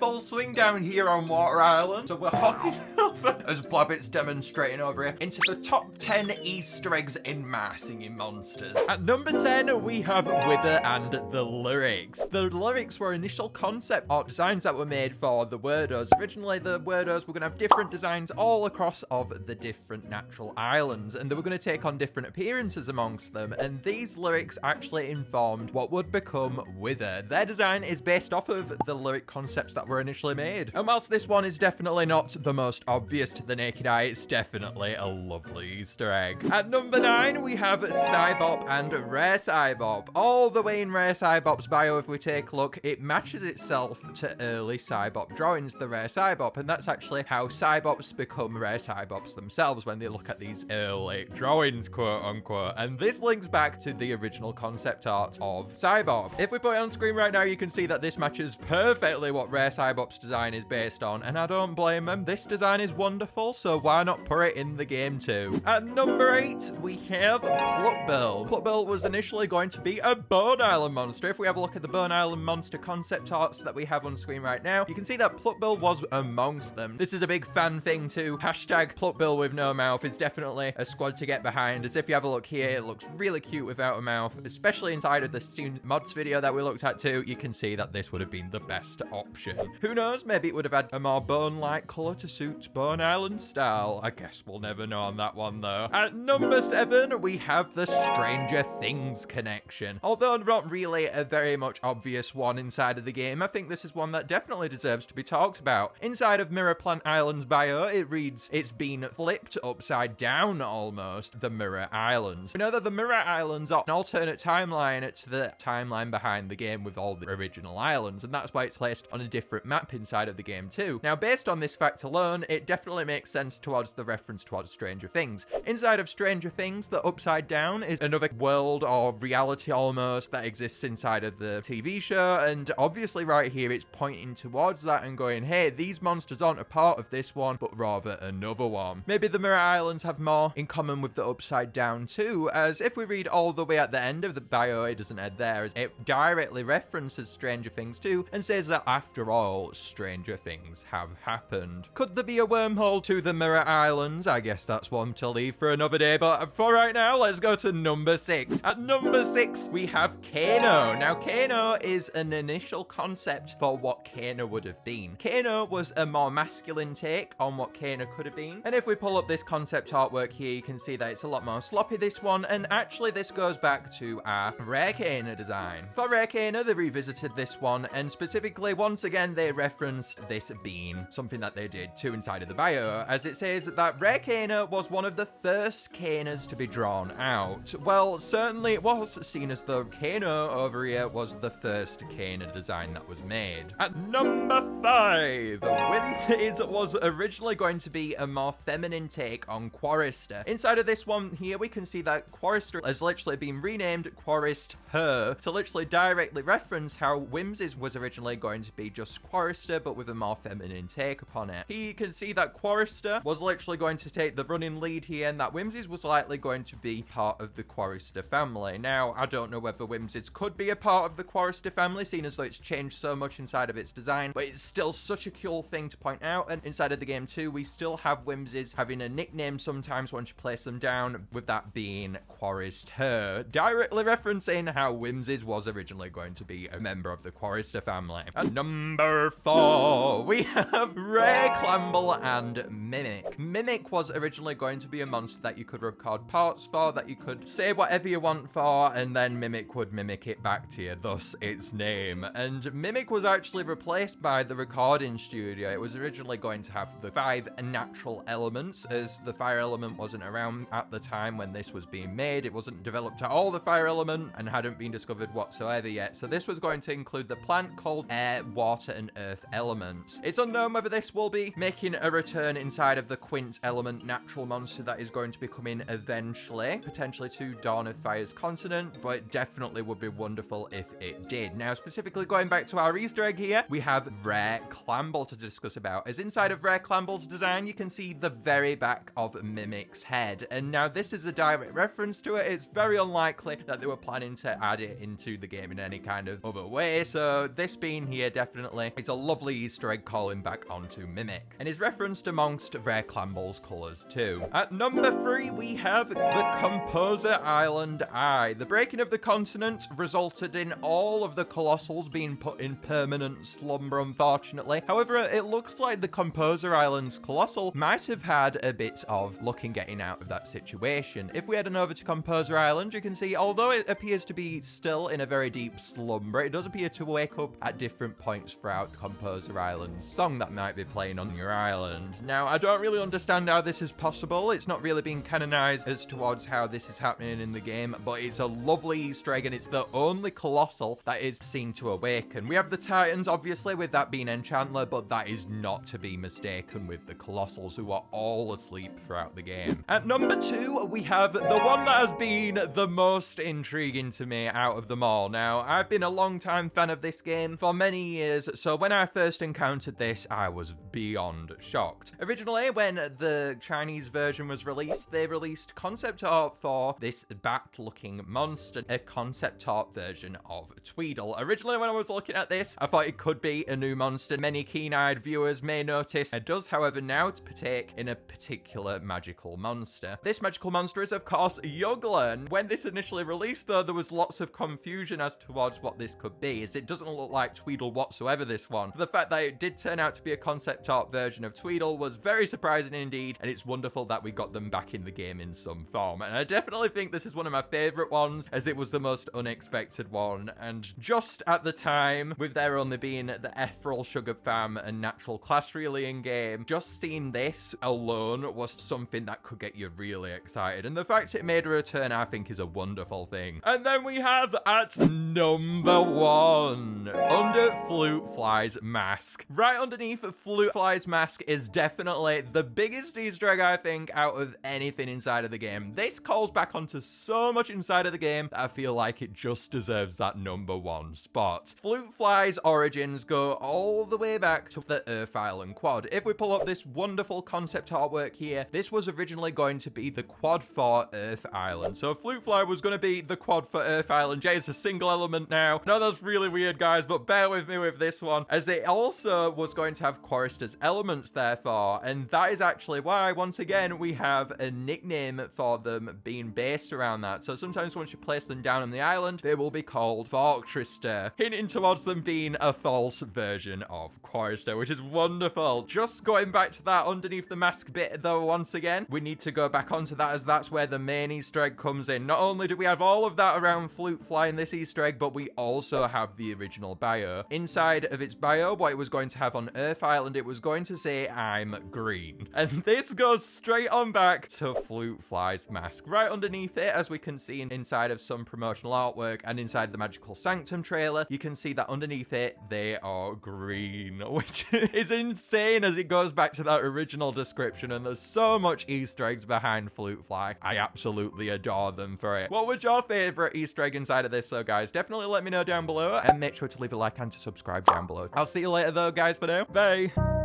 full swing down here on Water Island. So we're hopping over, as Blabbit's demonstrating over here, into the top 10 Easter eggs in mass singing monsters. At number 10, we have Wither and the lyrics. The lyrics were initial concept art designs that were made for the Wordos. Originally, the Wordos were going to have different designs all across of the different natural islands, and they were going to take on different appearances amongst them, and these lyrics actually informed what would become Wither. Their design is based off of the lyric concepts that were initially made. And whilst this one is definitely not the most obvious to the naked eye, it's definitely a lovely Easter egg. At number 9, we have Cybop and Rare Cybop. All the way in Rare Cybop's bio, if we take a look, it matches itself to early Cybop drawings, the Rare Cybop, and that's actually how Cybops become Rare Cybops themselves when they look at these early drawings, quote unquote. And this links back to the original concept art of Cybop. If we put it on screen right now, you can see that this matches perfectly what Rare Cybop's design is based on, and I don't blame them. This design is wonderful, so why not put it in the game too? At number 8, we have Pluckbill. Pluckbill was initially going to be a Bone Island monster. If we have a look at the Bone Island monster concept arts that we have on screen right now, you can see that Pluckbill was amongst them. This is a big fan thing too. Hashtag Pluckbill with no mouth is definitely a squad to get behind, as if you have a look here, it looks really cute without a mouth, especially inside of the Steam mods video that we looked at too. You can see that this would have been the best option. Who knows, maybe it would have had a more bone-like colour to suit Bone Island style. I guess we'll never know on that one though. At number 7, we have the Stranger Things connection. Although not really a very much obvious one inside of the game, I think this is one that definitely deserves to be talked about. Inside of Mirror Plant Island's bio, it reads, it's been flipped upside down almost, the Mirror Islands. We know that the Mirror Islands are an alternate timeline to the timeline behind the game with all the original islands, and that's why it's placed on a different map inside of the game too. Now, based on this fact alone, it definitely makes sense towards the reference towards Stranger Things. Inside of Stranger Things, the upside down is another world or reality almost that exists inside of the TV show, and obviously right here it's pointing towards that and going, hey, these monsters aren't a part of this one, but rather another one. Maybe the Mirror Islands have more in common with the upside down too, as if we read all the way at the end of the bio, it doesn't end there, as it directly references Stranger Things too, and says that after all, stranger things have happened. Could there be a wormhole to the Mirror Islands? I guess that's one to leave for another day, but for right now, let's go to number 6. At number 6, we have Kano. Now, Kano is an initial concept for what Kano would have been. Kano was a more masculine take on what Kano could have been, and if we pull up this concept artwork here, you can see that it's a lot more sloppy, this one, and actually this goes back to our Rare Kano design. For Rare Kano, they revisited this one, and specifically, once again, they referenced this being something that they did too inside of the bio, as it says that Rare Kano was one of the first Kanos to be drawn out. Well, certainly it was, seen as though Kano over here was the first Kano design that was made. At number 5, Whimsies was originally going to be a more feminine take on Chorister. Inside of this one here, we can see that Chorister has literally been renamed Chorist Her to literally directly reference how Whimsies was originally going to be just Chorister, but with a more feminine take upon it. Here you can see that Chorister was literally going to take the running lead here, and that Whimsies was likely going to be part of the Chorister family. Now, I don't know whether Whimsies could be a part of the Chorister family, seeing as though it's changed so much inside of its design, but it's still such a cool thing to point out. And inside of the game too, we still have Whimsies having a nickname sometimes once you place them down, with that being Chorist Her, directly referencing how Whimsies was originally going to be a member of the Chorister family. At number 4, we have Rare Clamble and Mimic. Mimic was originally going to be a monster that you could record parts for, that you could say whatever you want for, and then Mimic would mimic it back to you, thus its name. And Mimic was actually replaced by the recording studio. It was originally going to have the 5 natural elements, as the fire element wasn't around at the time when this was being made. It wasn't developed at all, the fire element, and hadn't been discovered whatsoever yet. So this was going to include the plant, cold, air, water, and earth elements. It's unknown whether this will be making a return inside of the Quint element natural monster that is going to be coming eventually, potentially to Dawn of Fire's continent, but it definitely would be wonderful if it did. Now, specifically going back to our Easter egg here, we have Rare Clamble to discuss about. As inside of Rare Clamble's design, you can see the very back of Mimic's head. And now this is a direct reference to it. It's very unlikely that they were planning to add it into the game in any kind of other way. So this being here definitely is a lovely Easter egg calling back onto Mimic, and is referenced amongst Rare Clamble's colours too. At number 3, we have the Composer Island Eye. The breaking of the continent resulted in all of the Colossals being put in permanent slumber, unfortunately. However, it looks like the Composer Island's Colossal might have had a bit of luck in getting out of that situation. If we head on over to Composer Island, you can see, although it appears to be still in a very deep slumber, it does appear to wake up at different points throughout Composer Island's song that might be playing on your island. Now, I don't really understand how this is possible. It's not really being canonized as towards how this is happening in the game, but it's a lovely Easter egg, and it's the only Colossal that is seen to awaken. We have the Titans, obviously, with that being Enchantler, but that is not to be mistaken with the Colossals, who are all asleep throughout the game. At number 2, we have the one that has been the most intriguing to me out of them all. Now, I've been a long-time fan of this game for many years, so when I first encountered this, I was beyond shocked. Originally, when the Chinese version was released, they released concept art for this bat-looking monster, a concept art version of Tweedle. Originally, when I was looking at this, I thought it could be a new monster. Many keen-eyed viewers may notice it does, however, now partake in a particular magical monster. This magical monster is, of course, Yuggler. And when this initially released, though, there was lots of confusion as towards what this could be, as it doesn't look like Tweedle whatsoever, this one. The fact that it did turn out to be a concept art version of Tweedle was very surprising indeed, and it's wonderful that we got them back in the game in some form. And I definitely think this is one of my favourite ones, as it was the most unexpected one, and just at the time, with there only being the Ethereal Sugar Fam and Natural Class really in game, just seeing this alone was something that could get you really excited, and the fact it made a return, I think, is a wonderful thing. And then we have at number 1, under Flute Fly's mask. Right underneath Flute Fly's mask is definitely the biggest Easter egg, I think, out of anything inside of the game. This calls back onto so much inside of the game that I feel like it just deserves that number 1 spot. Flute Fly's origins go all the way back to the Earth Island quad. If we pull up this wonderful concept artwork here, this was originally going to be the quad for Earth Island. So Flute Fly was going to be the quad for Earth Island. Yeah, it's a single element now. No, that's really weird, guys, but bear with me with this one, as it also was going to have choristers elements, therefore, and that is actually why, once again, we have a nickname for them being based around that. So sometimes once you place them down on the island, they will be called Forktrister, hinting towards them being a false version of chorister, which is wonderful. Just going back to that underneath the mask bit, though, once again, we need to go back onto that, as that's where the main Easter egg comes in. Not only do we have all of that around Flute Fly in this Easter egg, but we also have the original bio. Inside of its bio, what it was going to have on Earth Island, it was going to say, "I'm green." And this goes straight on back to Flute Fly's mask. Right underneath it, as we can see inside of some promotional artwork and inside the Magical Sanctum trailer, you can see that underneath it, they are green, which is insane, as it goes back to that original description, and there's so much Easter eggs behind Flute Fly. I absolutely adore them for it. What was your favorite Easter egg inside of this, though, guys? Definitely let me know down below, and make sure to leave a like and to subscribe down below. I'll see you later, though, guys, for now. Bye.